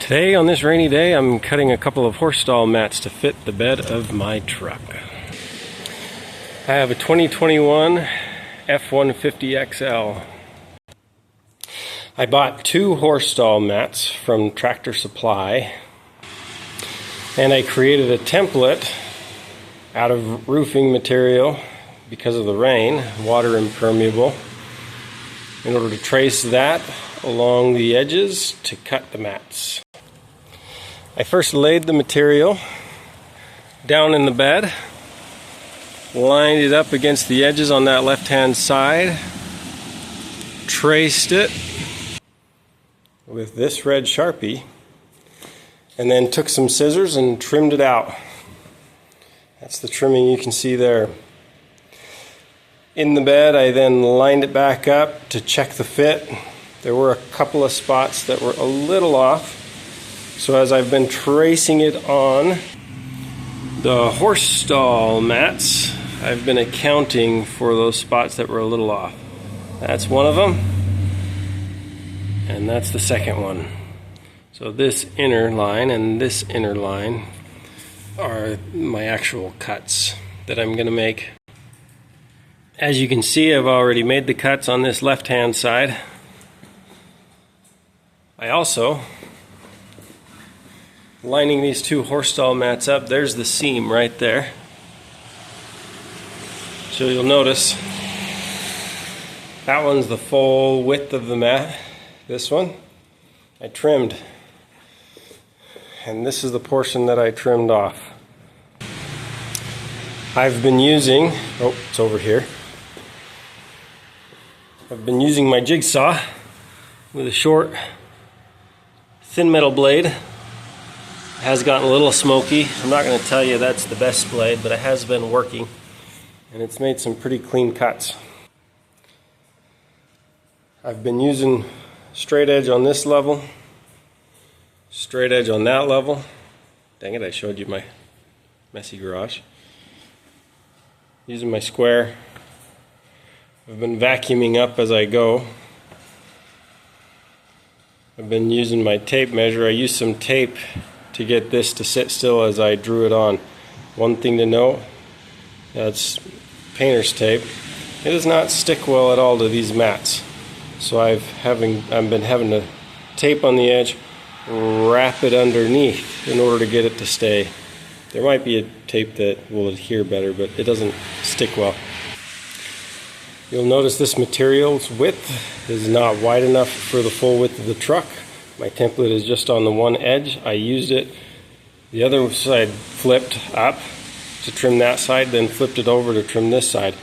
Today, on this rainy day, I'm cutting a couple of horse stall mats to fit the bed of my truck. I have a 2021 F150 XL. I bought 2 horse stall mats from Tractor Supply, and I created a template out of roofing material because of the rain, water impermeable, in order to trace that along the edges to cut the mats. I first laid the material down in the bed, lined it up against the edges on that left-hand side, traced it with this red Sharpie, and then took some scissors and trimmed it out. That's the trimming you can see there. In the bed, I then lined it back up to check the fit. There were a couple of spots that were a little off. So as I've been tracing it on the horse stall mats, I've been accounting for those spots that were a little off. That's one of them, and that's the second one. So this inner line and this inner line are my actual cuts that I'm going to make. As you can see, I've already made the cuts on this left-hand side. I also, lining these 2 horse stall mats up, there's the seam right there. So you'll notice that one's the full width of the mat. This one I trimmed, and this is the portion that I trimmed off. I've been using, oh, it's over here. I've been using my jigsaw with a short, thin metal blade. It has gotten a little smoky. I'm not going to tell you that's the best blade, but it has been working, and it's made some pretty clean cuts. I've been using straight edge on this level, straight edge on that level. Dang it, I showed you my messy garage. Using my square. I've been vacuuming up as I go. I've been using my tape measure. I used some tape to get this to sit still as I drew it on. One thing to note, that's painter's tape. It does not stick well at all to these mats. So I've been having to tape on the edge, wrap it underneath in order to get it to stay. There might be a tape that will adhere better, but it doesn't stick well. You'll notice this material's width is not wide enough for the full width of the truck. My template is just on the one edge. I used it, the other side flipped up to trim that side, then flipped it over to trim this side.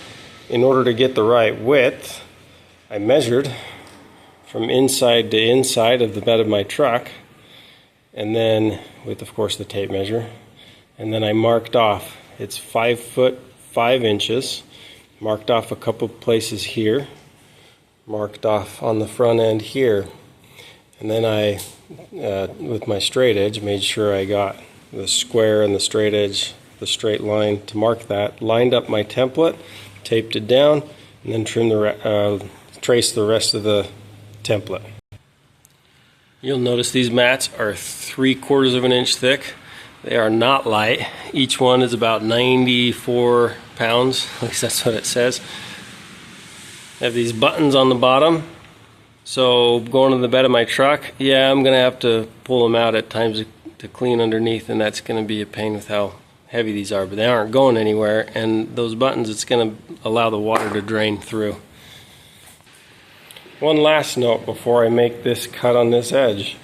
In order to get the right width, I measured from inside to inside of the bed of my truck, and then with, of course, the tape measure, and then I marked off. It's 5 foot 5 inches. Marked off a couple places here, marked off on the front end here, and then I, with my straight edge, made sure I got the square and the straight edge, the straight line to mark that, lined up my template, taped it down, and then traced the rest of the template. You'll notice these mats are 3/4 of an inch thick. They are not light. Each one is about 94 pounds, at least that's what it says. I have these buttons on the bottom, so going to the bed of my truck, yeah, I'm gonna have to pull them out at times to clean underneath, and that's gonna be a pain with how heavy these are, but they aren't going anywhere, and those buttons, it's gonna allow the water to drain through. One last note before I make this cut on this edge.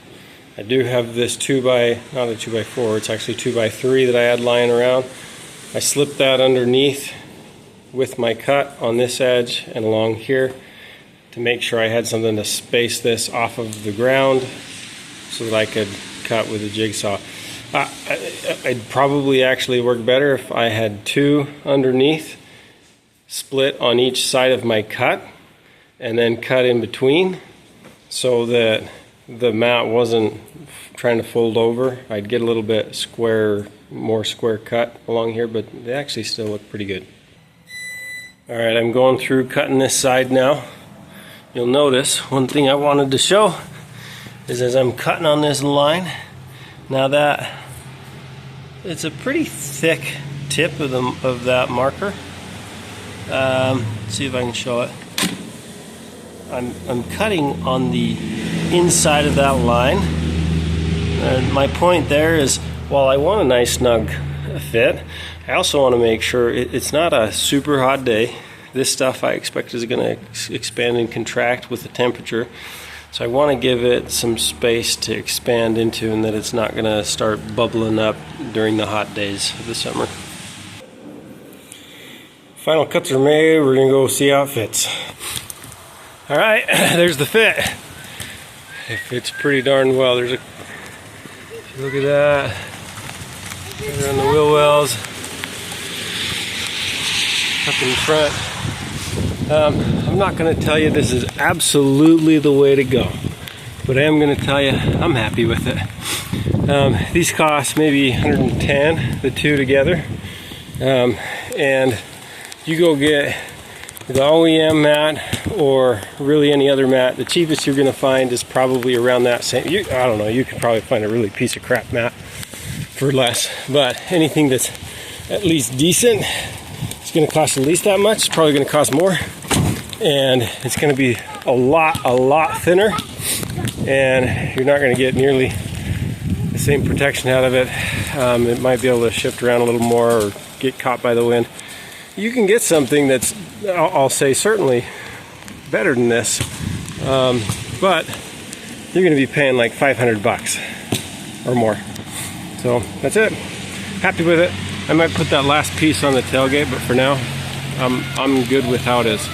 I do have this not a 2x4, it's actually 2x3 that I had lying around. I slipped that underneath with my cut on this edge and along here to make sure I had something to space this off of the ground so that I could cut with a jigsaw. I'd probably actually work better if I had 2 underneath, split on each side of my cut, and then cut in between so that the mat wasn't trying to fold over. I'd get a little bit more square cut along here, but they actually still look pretty good. Alright, I'm going through cutting this side now. You'll notice one thing I wanted to show is as I'm cutting on this line, Now that it's a pretty thick tip of that marker. Let's see if I can show it. I'm cutting on the inside of that line, and my point there is, while I want a nice snug fit, I also want to make sure it's not a super hot day. This stuff I expect is going to expand and contract with the temperature, so I want to give it some space to expand into, and that it's not going to start bubbling up during the hot days of the summer. Final cuts are made. We're going to go see how it fits. Alright, there's the fit. It fits pretty darn well. There's a, look at that. Right around the wheel wells. Up in front. I'm not going to tell you this is absolutely the way to go, but I am going to tell you I'm happy with it. These cost maybe $110, the two together. And you go get the OEM mat or really any other mat, the cheapest you're going to find is probably around that same. I don't know, you could probably find a really piece of crap mat for less, but anything that's at least decent, it's going to cost at least that much. It's probably going to cost more, and it's going to be a lot thinner, and you're not going to get nearly the same protection out of it. It might be able to shift around a little more or get caught by the wind. You can get something that's, I'll say, certainly better than this, but you're going to be paying like $500 or more. So that's it. Happy with it. I might put that last piece on the tailgate, but for now, I'm good with how it is.